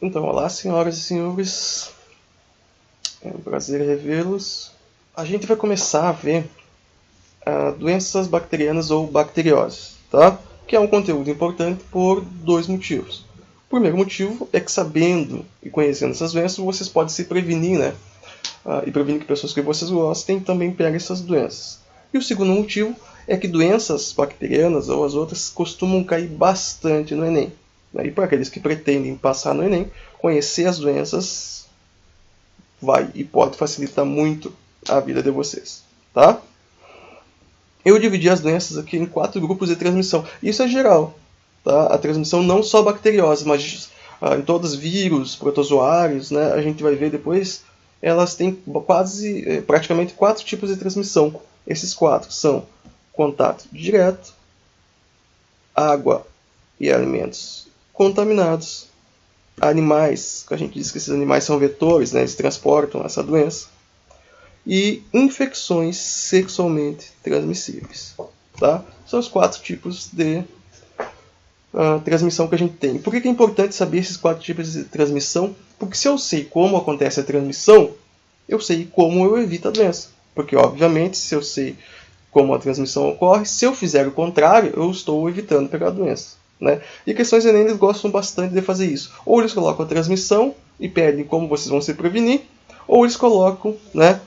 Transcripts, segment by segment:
Então, olá, senhoras e senhores. É um prazer revê-los. A gente vai começar a ver doenças bacterianas ou bacterioses, tá? Que é um conteúdo importante por dois motivos. O primeiro motivo é que, sabendo e conhecendo essas doenças, vocês podem se prevenir, né? E prevenir que pessoas que vocês gostem também peguem essas doenças. E o segundo motivo é que doenças bacterianas ou as outras costumam cair bastante no Enem. E para aqueles que pretendem passar no Enem, conhecer as doenças vai e pode facilitar muito a vida de vocês, tá? Eu dividi as doenças aqui em 4 grupos de transmissão. Isso é geral, tá? A transmissão não só bacteriose, mas em todos os vírus, protozoários, né? A gente vai ver depois, elas têm praticamente 4 tipos de transmissão. Esses 4 são contato direto, água e alimentos contaminados, animais, que a gente diz que esses animais são vetores, né? Eles transportam essa doença, e infecções sexualmente transmissíveis. Tá? São os 4 tipos de transmissão que a gente tem. Por que é importante saber esses 4 tipos de transmissão? Porque se eu sei como acontece a transmissão, eu sei como eu evito a doença. Porque, obviamente, se eu sei como a transmissão ocorre, se eu fizer o contrário, eu estou evitando pegar a doença. Né? E questões Enem, eles gostam bastante de fazer isso. Ou eles colocam a transmissão e pedem como vocês vão se prevenir, ou eles colocam, né,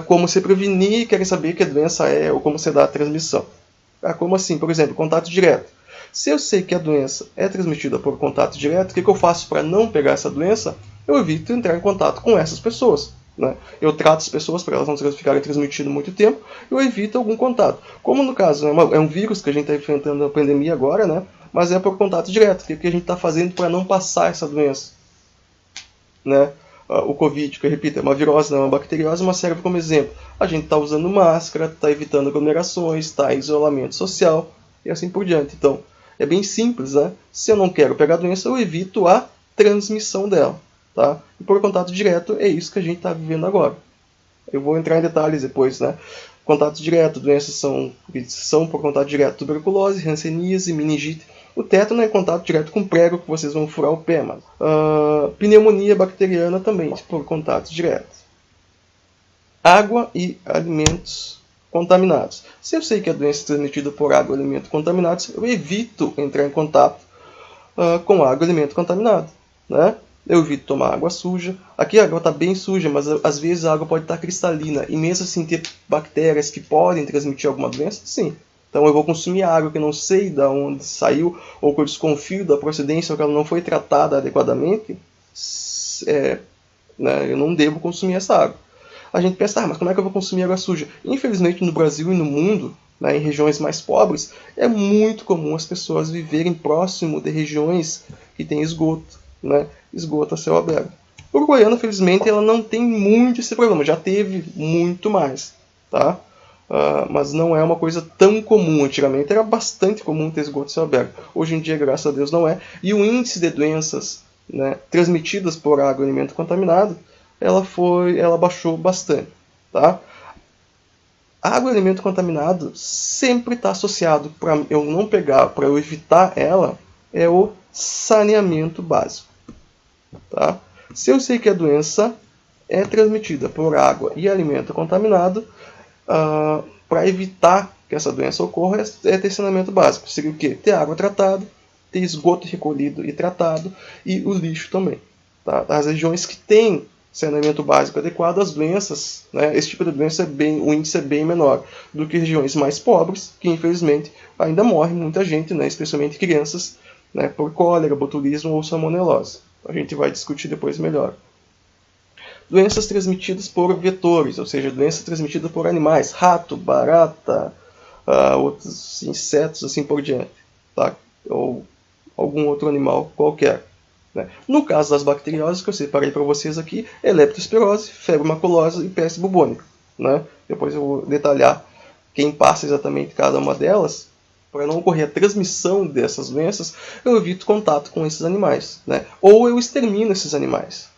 como se prevenir e querem saber que a doença é ou como se dá a transmissão. Como assim? Por exemplo, contato direto. Se eu sei que a doença é transmitida por contato direto, o que eu faço para não pegar essa doença? Eu evito entrar em contato com essas pessoas. Né? Eu trato as pessoas para elas não ficarem transmitindo muito tempo, eu evito algum contato. Como no caso, é um vírus que a gente está enfrentando a pandemia agora, né? Mas é por contato direto. O que a gente está fazendo para não passar essa doença? Né? O Covid, que eu repito, é uma virose, não é uma bacteriose, mas serve como exemplo. A gente está usando máscara, está evitando aglomerações, está em isolamento social e assim por diante. Então, é bem simples, né? Se eu não quero pegar a doença, eu evito a transmissão dela. Tá? E por contato direto, é isso que a gente está vivendo agora. Eu vou entrar em detalhes depois, né? Contato direto, doenças são por contato direto: tuberculose, hanseníase, meningite. O tétano é contato direto com prego, que vocês vão furar o pé, mas pneumonia bacteriana também, por contato direto. Água e alimentos contaminados. Se eu sei que a doença é transmitida por água e alimentos contaminados, eu evito entrar em contato com água e alimento contaminado, né? Eu evito tomar água suja. Aqui a água está bem suja, mas às vezes a água pode estar cristalina. E mesmo assim ter bactérias que podem transmitir alguma doença, sim. Então eu vou consumir água que eu não sei de onde saiu, ou que eu desconfio da procedência, ou que ela não foi tratada adequadamente, né, eu não devo consumir essa água. A gente pensa, mas como é que eu vou consumir água suja? Infelizmente no Brasil e no mundo, né, em regiões mais pobres, é muito comum as pessoas viverem próximo de regiões que têm esgoto, né, esgoto a céu aberto. O uruguaiano, felizmente, ela não tem muito esse problema, já teve muito mais, tá? Mas não é uma coisa tão comum. Antigamente era bastante comum ter esgoto a céu aberto. Hoje em dia, graças a Deus, não é. E o índice de doenças, né, transmitidas por água e alimento contaminado, ela baixou bastante, tá? Água e alimento contaminado sempre está associado, para eu não pegar, para eu evitar ela, é o saneamento básico. Tá? Se eu sei que a doença é transmitida por água e alimento contaminado, para evitar que essa doença ocorra, é ter saneamento básico. Seria o quê? Ter água tratada, ter esgoto recolhido e tratado, e o lixo também. Tá? As regiões que têm saneamento básico adequado, as doenças, né, esse tipo de doença o índice é bem menor do que regiões mais pobres, que infelizmente ainda morre muita gente, né, especialmente crianças, né, por cólera, botulismo ou salmonelose. A gente vai discutir depois melhor. Doenças transmitidas por vetores, ou seja, doenças transmitidas por animais, rato, barata, outros insetos, assim por diante, tá? Ou algum outro animal qualquer. Né? No caso das bacterioses, que eu separei para vocês aqui, é leptospirose, febre maculosa e peste bubônica. Né? Depois eu vou detalhar quem passa exatamente cada uma delas. Para não ocorrer a transmissão dessas doenças, eu evito contato com esses animais. Né? Ou eu extermino esses animais.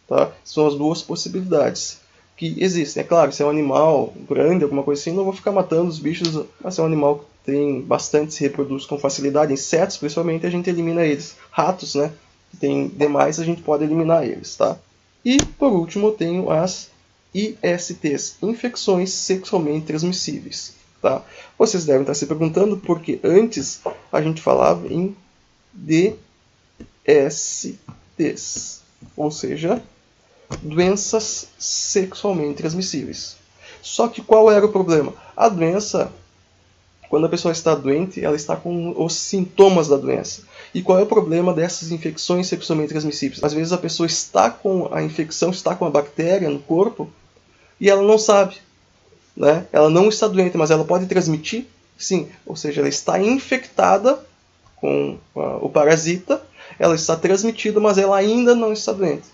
Tá? São as duas possibilidades que existem. É claro, se é um animal grande, alguma coisa assim, não vou ficar matando os bichos, mas se é um animal que tem bastante, se reproduz com facilidade, insetos principalmente, a gente elimina eles. Ratos, né? tem demais, a gente pode eliminar eles, tá? E, por último, eu tenho as ISTs, infecções sexualmente transmissíveis, tá? Vocês devem estar se perguntando porque antes a gente falava em DSTs, ou seja, doenças sexualmente transmissíveis. Só que qual era o problema? A doença, quando a pessoa está doente, ela está com os sintomas da doença. E qual é o problema dessas infecções sexualmente transmissíveis? Às vezes a pessoa está com a infecção, está com a bactéria no corpo e ela não sabe, né? Ela não está doente, mas ela pode transmitir? Sim, ou seja, ela está infectada com o parasita, ela está transmitida, mas ela ainda não está doente.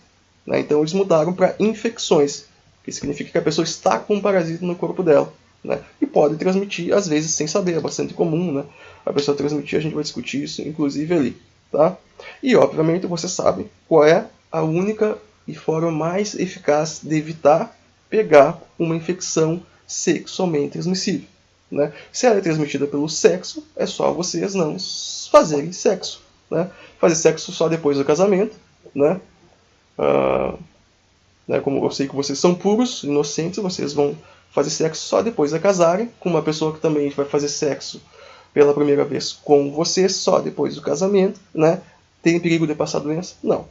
Né? Então eles mudaram para infecções, que significa que a pessoa está com um parasita no corpo dela. Né? E pode transmitir, às vezes, sem saber, é bastante comum, né? A pessoa transmitir, a gente vai discutir isso, inclusive, ali. Tá? E, obviamente, você sabe qual é a única e forma mais eficaz de evitar pegar uma infecção sexualmente transmissível. Né? Se ela é transmitida pelo sexo, é só vocês não fazerem sexo. Né? Fazer sexo só depois do casamento. Né? Como eu sei que vocês são puros, inocentes, vocês vão fazer sexo só depois de casarem, com uma pessoa que também vai fazer sexo pela primeira vez com você só depois do casamento. Né? Tem perigo de passar doença? Não.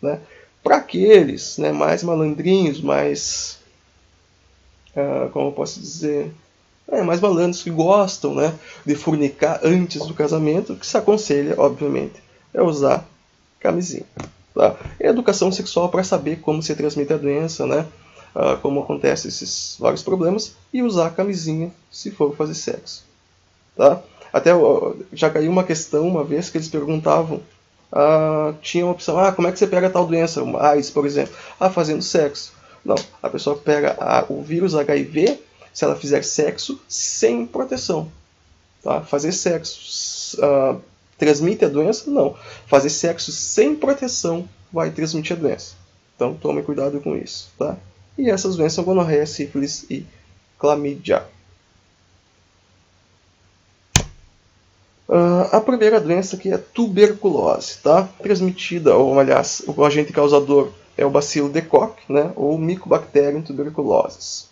Né? Para aqueles, né, mais malandrinhos, mais... como eu posso dizer... mais malandros que gostam, né, de fornicar antes do casamento, o que se aconselha, obviamente, é usar camisinha. Tá? E educação sexual para saber como se transmite a doença, né, como acontecem esses vários problemas, e usar camisinha se for fazer sexo. Tá? Até já caiu uma questão uma vez que eles perguntavam, tinha uma opção, como é que você pega tal doença, uma AIDS, por exemplo? Fazendo sexo. Não, a pessoa pega o vírus HIV se ela fizer sexo sem proteção. Tá? Fazer sexo transmite a doença? Não. Fazer sexo sem proteção vai transmitir a doença. Então tome cuidado com isso. Tá? E essas doenças são gonorreia, sífilis e clamídia. A primeira doença aqui é tuberculose, tá? Transmitida, ou aliás, o agente causador é o bacilo de Koch, né? Ou Mycobacterium tuberculosis.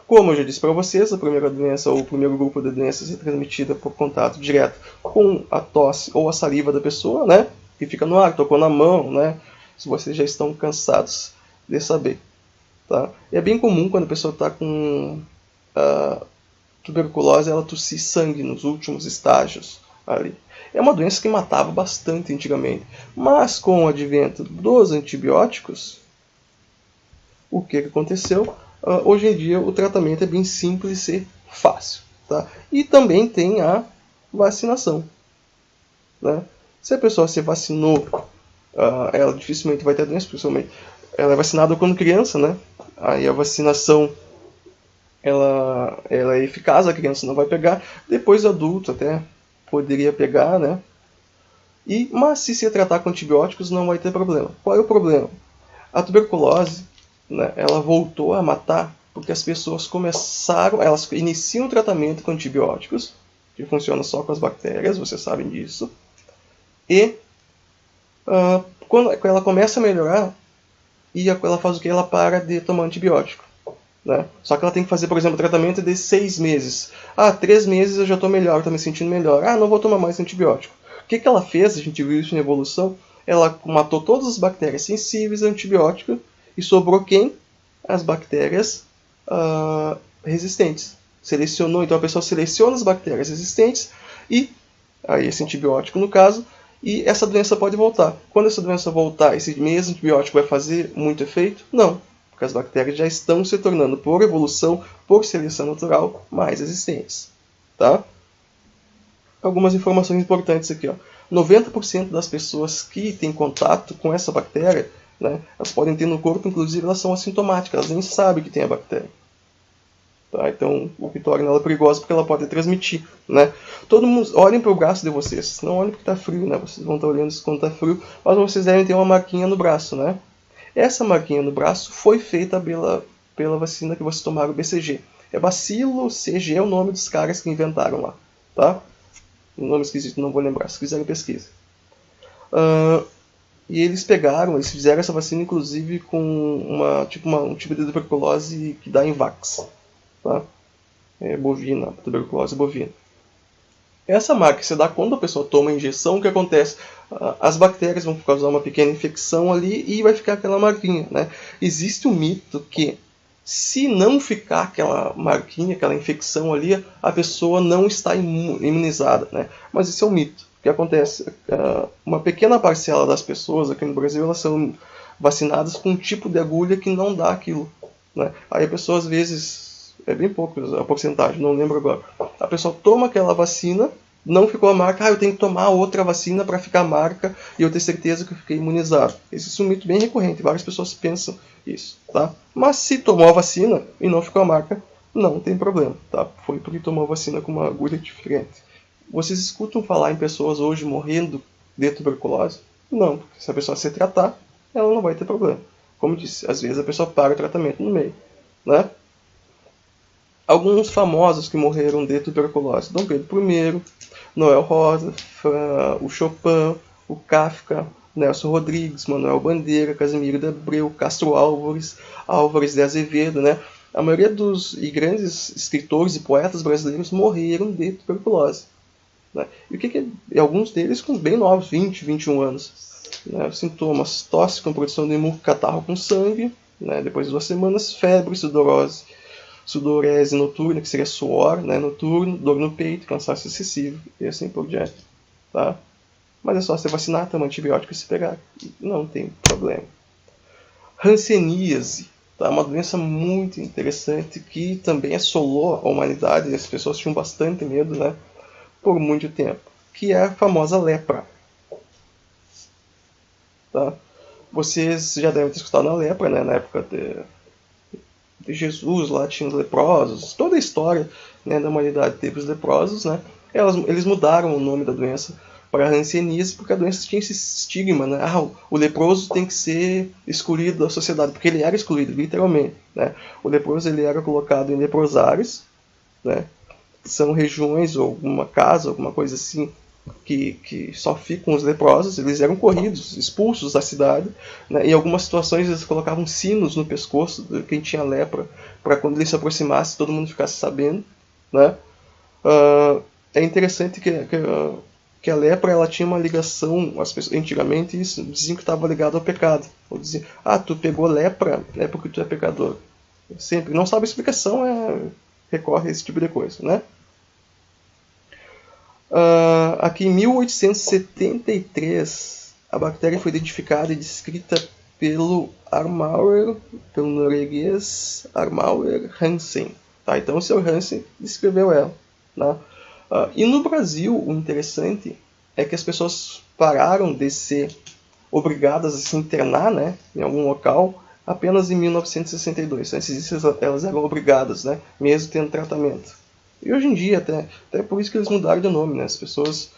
Como eu já disse para vocês, a primeira doença ou o primeiro grupo de doenças é transmitida por contato direto com a tosse ou a saliva da pessoa, né? Que fica no ar, tocou na mão, né? Se vocês já estão cansados de saber, tá? E é bem comum quando a pessoa está com tuberculose, ela tossir sangue nos últimos estágios ali. É uma doença que matava bastante antigamente, mas com o advento dos antibióticos, o que aconteceu? Hoje em dia o tratamento é bem simples e fácil. Tá? E também tem a vacinação. Né? Se a pessoa se vacinou, ela dificilmente vai ter doença, principalmente. Ela é vacinada quando criança, né? Aí a vacinação ela é eficaz, a criança não vai pegar. Depois adulto até poderia pegar, né? Mas se tratar com antibióticos não vai ter problema. Qual é o problema? A tuberculose, né, ela voltou a matar porque as pessoas elas iniciam o tratamento com antibióticos, que funciona só com as bactérias, vocês sabem disso. E quando ela começa a melhorar, ela faz o que? Ela para de tomar antibiótico. Né? Só que ela tem que fazer, por exemplo, tratamento de 6 meses. 3 meses eu já estou melhor, estou me sentindo melhor. Não vou tomar mais antibiótico. O que ela fez? A gente viu isso na evolução. Ela matou todas as bactérias sensíveis a antibiótico e sobrou quem? As bactérias resistentes. Selecionou, então a pessoa seleciona as bactérias resistentes e aí esse antibiótico no caso, e essa doença pode voltar. Quando essa doença voltar, esse mesmo antibiótico vai fazer muito efeito? Não, porque as bactérias já estão se tornando, por evolução, por seleção natural, mais resistentes. Tá? Algumas informações importantes aqui. 90% das pessoas que têm contato com essa bactéria, né, elas podem ter no corpo, inclusive elas são assintomáticas, elas nem sabem que tem a bactéria. Tá? Então, o que torna ela perigosa porque ela pode transmitir. Né? Todo mundo, olhem para o braço de vocês, não olhem porque está frio, né? Vocês vão estar olhando isso quando está frio, mas vocês devem ter uma marquinha no braço. Né? Essa marquinha no braço foi feita pela vacina que vocês tomaram, o BCG. É Bacilo CG, é o nome dos caras que inventaram lá. Tá? Um nome esquisito, não vou lembrar, se quiserem pesquisa. E eles fizeram essa vacina inclusive com um tipo de tuberculose que dá em vacas, tá? Bovina, tuberculose bovina. Essa marca se dá quando a pessoa toma a injeção, o que acontece? As bactérias vão causar uma pequena infecção ali e vai ficar aquela marquinha, né? Existe um mito que se não ficar aquela marquinha, aquela infecção ali, a pessoa não está imunizada, né? Mas isso é um mito. O que acontece? Uma pequena parcela das pessoas aqui no Brasil, elas são vacinadas com um tipo de agulha que não dá aquilo, né? Aí a pessoa às vezes, é bem pouco a porcentagem, não lembro agora, a pessoa toma aquela vacina, não ficou a marca, eu tenho que tomar outra vacina para ficar a marca e eu ter certeza que eu fiquei imunizado. Esse é um mito bem recorrente, várias pessoas pensam isso, tá? Mas se tomou a vacina e não ficou a marca, não tem problema, tá? Foi porque tomou a vacina com uma agulha diferente. Vocês escutam falar em pessoas hoje morrendo de tuberculose? Não, porque se a pessoa se tratar, ela não vai ter problema. Como disse, às vezes a pessoa para o tratamento no meio, né? Alguns famosos que morreram de tuberculose: Dom Pedro I, Noel Rosa, o Chopin, o Kafka, Nelson Rodrigues, Manuel Bandeira, Casimiro de Abreu, Castro Álvares, Álvares de Azevedo, né? A maioria dos grandes escritores e poetas brasileiros morreram de tuberculose, né? E alguns deles com bem novos, 20, 21 anos. Né? Sintomas: tosse com produção de muco, catarro com sangue, né? Depois de 2 semanas, febre, sudorese noturna, que seria suor, né, noturno, dor no peito, cansaço excessivo e assim por diante, tá? Mas é só se vacinar, tomar antibiótico e se pegar, não tem problema. Hanseníase, tá? Uma doença muito interessante que também assolou a humanidade, e as pessoas tinham bastante medo, né, por muito tempo, que é a famosa lepra, tá? Vocês já devem ter escutado na lepra, né, na época de Jesus, lá tinha os leprosos, toda a história, né, da humanidade teve os leprosos, né? Eles mudaram o nome da doença para hanseníase porque a doença tinha esse estigma, né? O leproso tem que ser excluído da sociedade, porque ele era excluído, literalmente, né? O leproso ele era colocado em leprosários, né? São regiões ou uma casa, alguma coisa assim, que só ficam os leprosos. Eles eram corridos, expulsos da cidade, né? Em algumas situações eles colocavam sinos no pescoço de quem tinha lepra, para quando ele se aproximasse todo mundo ficasse sabendo, né? É interessante que a lepra ela tinha uma ligação, as pessoas, antigamente isso, diziam que estava ligado ao pecado. Ou diziam, tu pegou lepra, é porque tu é pecador. Sempre, não sabe a explicação, recorre a esse tipo de coisa, né? Aqui em 1873, a bactéria foi identificada e descrita pelo norueguês Armauer Hansen. Tá? Então o Sr. Hansen descreveu ela. Né? E no Brasil, o interessante é que as pessoas pararam de ser obrigadas a se internar, né, em algum local apenas em 1962. Antes disso, elas eram obrigadas, né, mesmo tendo tratamento. E hoje em dia, até por isso que eles mudaram de nome, né? As pessoas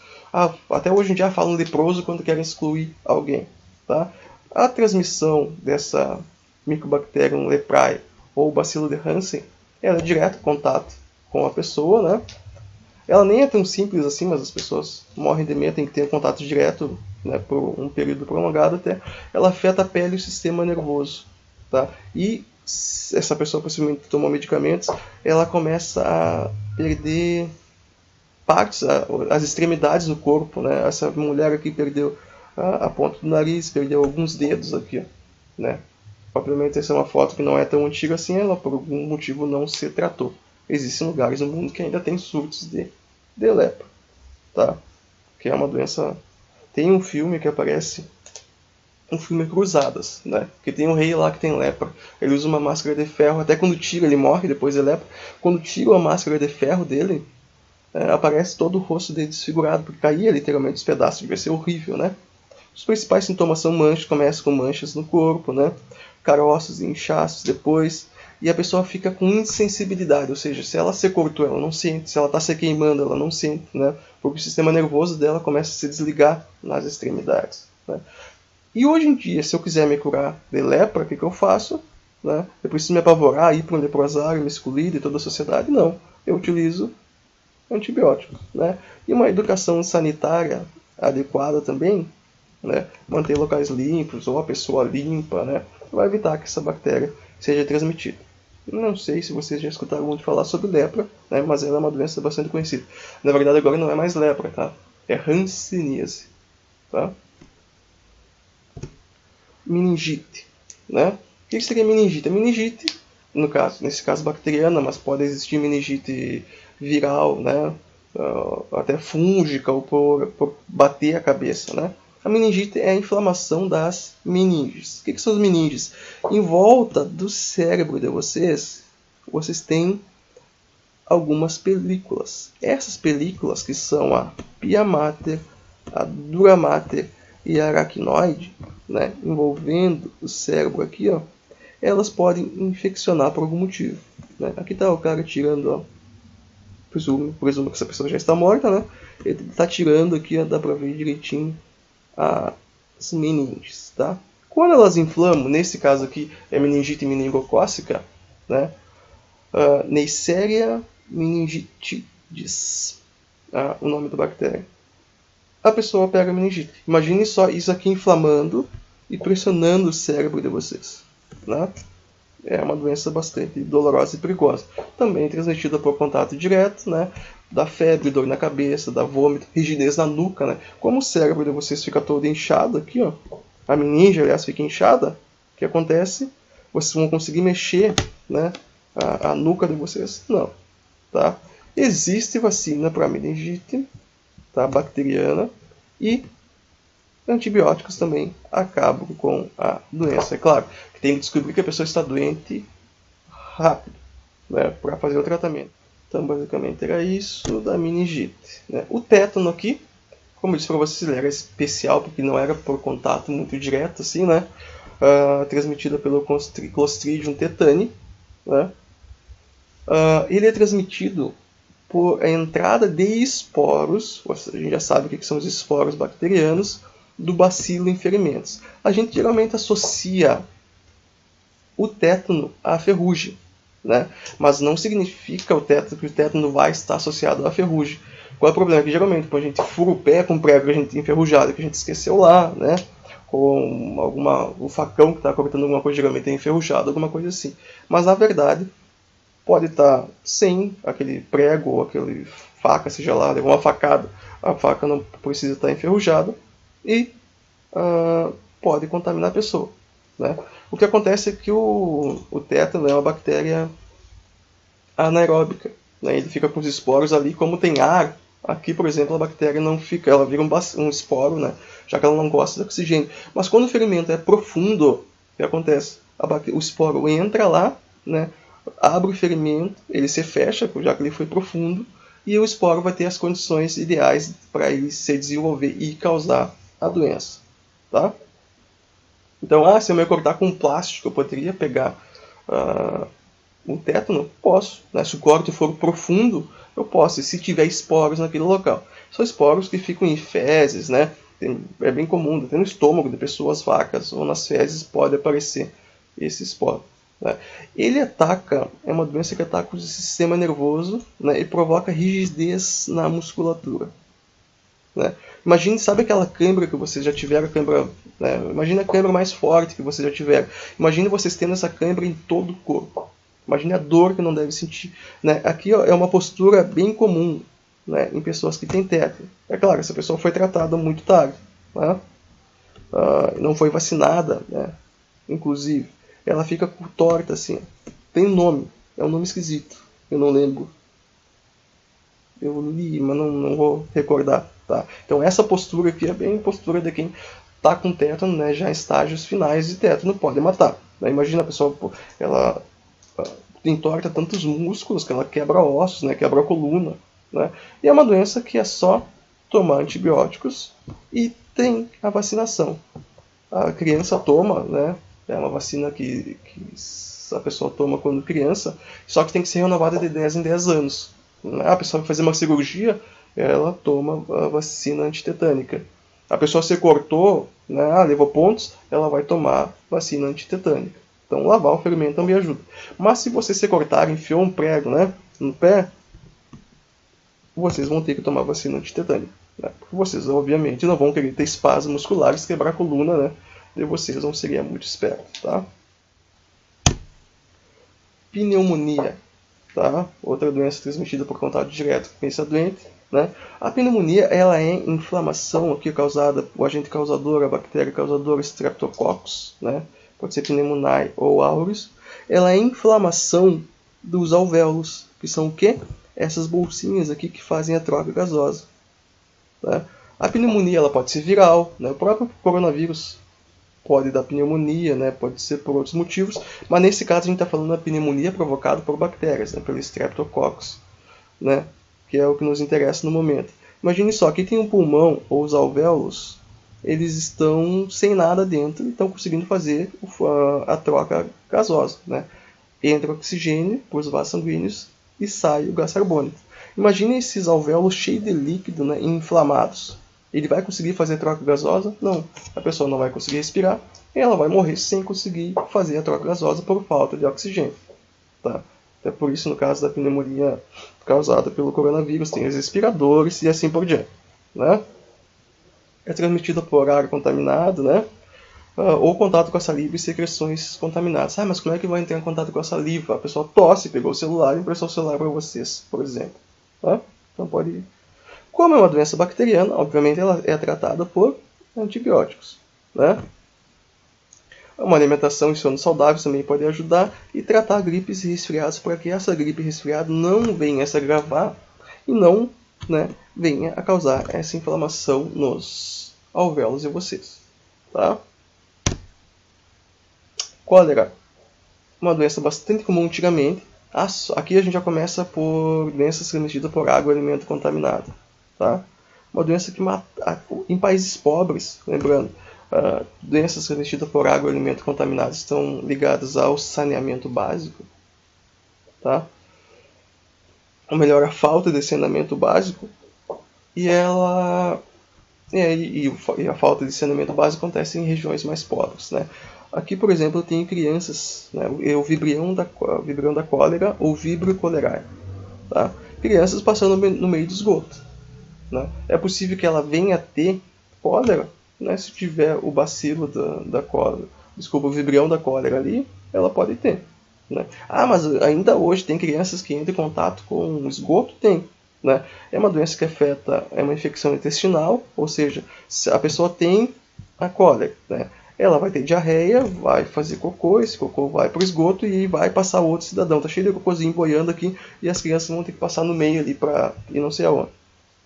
até hoje em dia falam leproso quando querem excluir alguém, tá? A transmissão dessa Mycobacterium leprae ou bacilo de Hansen, ela é direto contato com a pessoa, né? Ela nem é tão simples assim, mas as pessoas morrem de medo, tem que ter contato direto, né, por um período prolongado até. Ela afeta a pele e o sistema nervoso, tá? E essa pessoa possivelmente que tomou medicamentos, ela começa a perder partes, as extremidades do corpo, né? Essa mulher aqui perdeu a ponta do nariz, perdeu alguns dedos aqui, né? Obviamente essa é uma foto que não é tão antiga assim, ela por algum motivo não se tratou. Existem lugares no mundo que ainda tem surtos de lepra, tá? Que é uma doença. Tem um filme que aparece, um filme Cruzadas, né? Que tem um rei lá que tem lepra. Ele usa uma máscara de ferro, até quando tira ele morre depois de lepra. Quando tira a máscara de ferro dele, aparece todo o rosto dele desfigurado, porque caía literalmente os pedaços, devia ser horrível, né? Os principais sintomas são manchas, começam com manchas no corpo, né? Caroços e inchaços depois, e a pessoa fica com insensibilidade, ou seja, se ela se cortou, ela não sente, se ela está se queimando, ela não sente, né? Porque o sistema nervoso dela começa a se desligar nas extremidades, né? E hoje em dia, se eu quiser me curar de lepra, o que eu faço? Né? Eu preciso me apavorar, ir para um leprosário, me excluir de toda a sociedade? Não. Eu utilizo antibiótico, né? E uma educação sanitária adequada também né? Manter locais limpos ou a pessoa limpa, né? Vai evitar que essa bactéria seja transmitida. Não sei se vocês já escutaram muito falar sobre lepra, né? Mas ela é uma doença bastante conhecida. Na verdade, agora não é mais lepra, tá? É hanseníase, tá? Meningite, né? O que seria meningite? A meningite, no caso, nesse caso bacteriana, mas pode existir meningite viral, né? Até fúngica ou por bater a cabeça, né? A meningite é a inflamação das meninges. O que são as meninges? Em volta do cérebro de vocês, vocês têm algumas películas. Essas películas, que são a pia mater, a dura mater e a aracnoide, né, envolvendo o cérebro aqui, ó, elas podem infeccionar por algum motivo. Né? Aqui está o cara tirando, ó, presumo que essa pessoa já está morta, né? Ele está tirando aqui, ó, dá para ver direitinho as meninges, tá? Quando elas inflamam, nesse caso aqui é meningite meningocócica, né? Neisseria meningitidis, o nome da bactéria. A pessoa pega meningite. Imagine só isso aqui inflamando e pressionando o cérebro de vocês, né? É uma doença bastante dolorosa e perigosa. Também transmitida por contato direto, né? Dá febre, dor na cabeça, dá vômito, rigidez na nuca, né? Como o cérebro de vocês fica todo inchado aqui, ó. A meninge, aliás, fica inchada. O que acontece? Vocês vão conseguir mexer, né? A nuca de vocês? Não, tá? Existe vacina para meningite, tá? Bacteriana, e antibióticos também acabam com a doença. É claro que tem que descobrir que a pessoa está doente rápido, né, para fazer o tratamento. Então, basicamente, era isso da meningite. Né? O tétano aqui, como eu disse para vocês, ele era especial porque não era por contato muito direto, assim, né? Transmitida pelo Clostridium tetani. Né? Ele é transmitido por a entrada de esporos, a gente já sabe o que são os esporos bacterianos, do bacilo inferimentos. A gente geralmente associa o tétano à ferrugem, né? Mas não significa que o tétano vai estar associado à ferrugem. Qual é o problema? Que geralmente quando a gente fura o pé com um prego que a gente enferrujado, que a gente esqueceu lá, né? Com o facão que está cortando alguma coisa, geralmente é enferrujado, alguma coisa assim. Mas na verdade, pode estar sem aquele prego ou aquele faca, seja lá, levou uma facada, a faca não precisa estar enferrujada e pode contaminar a pessoa. Né? O que acontece é que o tétano é uma bactéria anaeróbica. Né? Ele fica com os esporos ali, como tem ar. Aqui, por exemplo, a bactéria não fica, ela vira um esporo, né? Já que ela não gosta de oxigênio. Mas quando o ferimento é profundo, o que acontece? O esporo entra lá, né? Abre o ferimento, ele se fecha, já que ele foi profundo, e o esporo vai ter as condições ideais para ele se desenvolver e causar a doença. Tá? Então, se eu me cortar com plástico, eu poderia pegar um tétano? Posso. Né? Se o corte for profundo, eu posso. E se tiver esporos naquele local. São esporos que ficam em fezes, né? É bem comum, até no estômago de pessoas vacas ou nas fezes pode aparecer esse esporo. Né? Ele é uma doença que ataca o sistema nervoso, né? E provoca rigidez na musculatura. Né? Imagine, sabe aquela câimbra que vocês já tiveram, né? Imagine a câimbra mais forte que vocês já tiveram. Imagine vocês tendo essa câimbra em todo o corpo. Imagine a dor que não deve sentir. Né? Aqui, ó, é uma postura bem comum, né, em pessoas que têm tétano. É claro, essa pessoa foi tratada muito tarde, né? Não foi vacinada, né? Inclusive. Ela fica torta assim. Tem nome, é um nome esquisito, eu não lembro. Eu li, mas não vou recordar. Tá? Então essa postura aqui é bem postura de quem está com tétano, né, já em estágios finais de tétano, pode matar. Né? Imagina a pessoa, ela entorta tantos músculos que ela quebra ossos, né, quebra a coluna. Né? E é uma doença que é só tomar antibióticos e tem a vacinação. A criança toma, né, é uma vacina que a pessoa toma quando criança, só que tem que ser renovada de 10 em 10 anos. A pessoa vai fazer uma cirurgia, ela toma a vacina antitetânica. A pessoa se cortou, né, levou pontos, ela vai tomar vacina antitetânica. Então lavar o ferimento também ajuda. Mas se você se cortar, enfiou um prego, né, no pé, vocês vão ter que tomar vacina antitetânica. né? Porque vocês, obviamente, não vão querer ter espasmos musculares, quebrar a coluna, né? De vocês não seria muito esperto, tá? Pneumonia, tá? Outra doença transmitida por contato direto com quem está doente, né? A pneumonia, ela é inflamação aqui causada, o agente causador, a bactéria causadora Streptococcus, né? Pode ser pneumoniae ou aureus. Ela é inflamação dos alvéolos, que são o quê? Essas bolsinhas aqui que fazem a troca gasosa, né? A pneumonia, ela pode ser viral, né? O próprio coronavírus pode dar pneumonia, né? Pode ser por outros motivos, mas nesse caso a gente está falando da pneumonia provocada por bactérias, né? Pelo Streptococcus, né? Que é o que nos interessa no momento. Imagine só, aqui tem um pulmão ou os alvéolos, eles estão sem nada dentro e estão conseguindo fazer a troca gasosa, né? Entra o oxigênio por os vasos sanguíneos e sai o gás carbônico. Imagine esses alvéolos cheios de líquido, né, inflamados. Ele vai conseguir fazer a troca gasosa? Não. A pessoa não vai conseguir respirar e ela vai morrer sem conseguir fazer a troca gasosa por falta de oxigênio. Tá? É por isso, no caso da pneumonia causada pelo coronavírus, tem os respiradores e assim por diante. Né? É transmitida por ar contaminado, né? Ou contato com a saliva e secreções contaminadas. Ah, mas como é que vai entrar em contato com a saliva? A pessoa tosse, pegou o celular e emprestou o celular para vocês, por exemplo. Tá? Então pode. Como é uma doença bacteriana, obviamente ela é tratada por antibióticos. Né? Uma alimentação e sono saudáveis também pode ajudar e tratar gripes e resfriados para que essa gripe e resfriado não venha a se agravar e não, né, venha a causar essa inflamação nos alvéolos de vocês. Tá? Cólera, uma doença bastante comum antigamente. Aqui a gente já começa por doenças transmitidas por água e alimento contaminado. Tá? Uma doença que mata em países pobres, lembrando, doenças transmitidas por água e alimento contaminado estão ligadas ao saneamento básico. Tá? Ou melhor, a falta de saneamento básico. E ela e a falta de saneamento básico acontece em regiões mais pobres. Né? Aqui, por exemplo, eu tenho crianças, né, o vibrião da cólera ou vibrio cholerae. Tá? Crianças passando no meio do esgoto. Né? É possível que ela venha a ter cólera, né, se tiver o bacilo da cólera, desculpa, o vibrião da cólera ali, ela pode ter. Né? Ah, mas ainda hoje tem crianças que entram em contato com esgoto? Tem. Né? É uma doença que afeta, é uma infecção intestinal, ou seja, se a pessoa tem a cólera, né? Ela vai ter diarreia, vai fazer cocô, esse cocô vai para o esgoto e vai passar outro cidadão. Tá cheio de cocôzinho boiando aqui e as crianças vão ter que passar no meio ali para ir não sei aonde.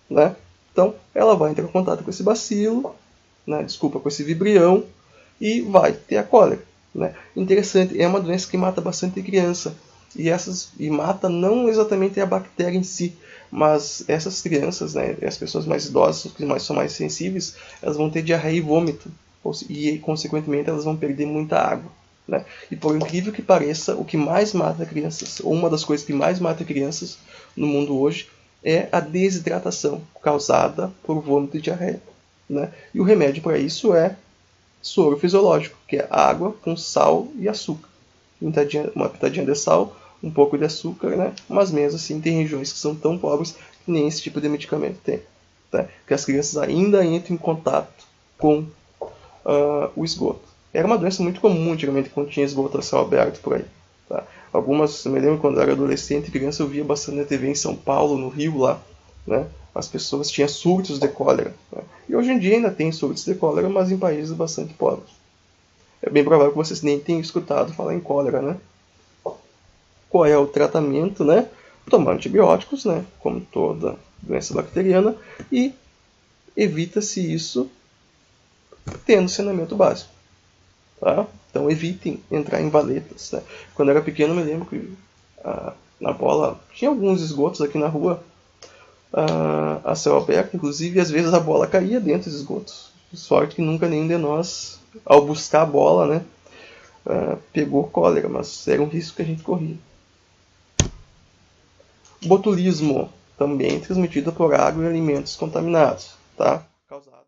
Né? Então, ela vai entrar em contato com esse bacilo, né? Desculpa, com esse vibrião e vai ter a cólera. Né? Interessante, é uma doença que mata bastante criança. E mata não exatamente a bactéria em si, mas essas crianças, né, as pessoas mais idosas, que são mais sensíveis, elas vão ter diarreia e vômito. E, consequentemente, elas vão perder muita água. Né? E por incrível que pareça, o que mais mata crianças, ou uma das coisas que mais mata crianças no mundo hoje, é a desidratação causada por vômito e diarreia. Né? E o remédio para isso é soro fisiológico, que é água com sal e açúcar. Uma pitadinha de sal, um pouco de açúcar, né? Mas mesmo assim tem regiões que são tão pobres que nem esse tipo de medicamento tem. Tá? Que as crianças ainda entram em contato com o esgoto. Era uma doença muito comum antigamente quando tinha esgoto a céu aberto por aí. Tá? Eu me lembro quando eu era adolescente e criança, eu via bastante na TV em São Paulo, no Rio lá, né? As pessoas tinham surtos de cólera. Né? E hoje em dia ainda tem surtos de cólera, mas em países bastante pobres. É bem provável que vocês nem tenham escutado falar em cólera, né? Qual é o tratamento, né? Tomar antibióticos, né? Como toda doença bacteriana, e evita-se isso tendo saneamento básico. Tá? Então evitem entrar em valetas. Né? Quando eu era pequeno, eu me lembro que na bola tinha alguns esgotos aqui na rua a céu aberto, inclusive, e às vezes a bola caía dentro dos esgotos. Sorte que nunca nenhum de nós, ao buscar a bola, né, pegou cólera, mas era um risco que a gente corria. Botulismo, também transmitido por água e alimentos contaminados, tá? Causado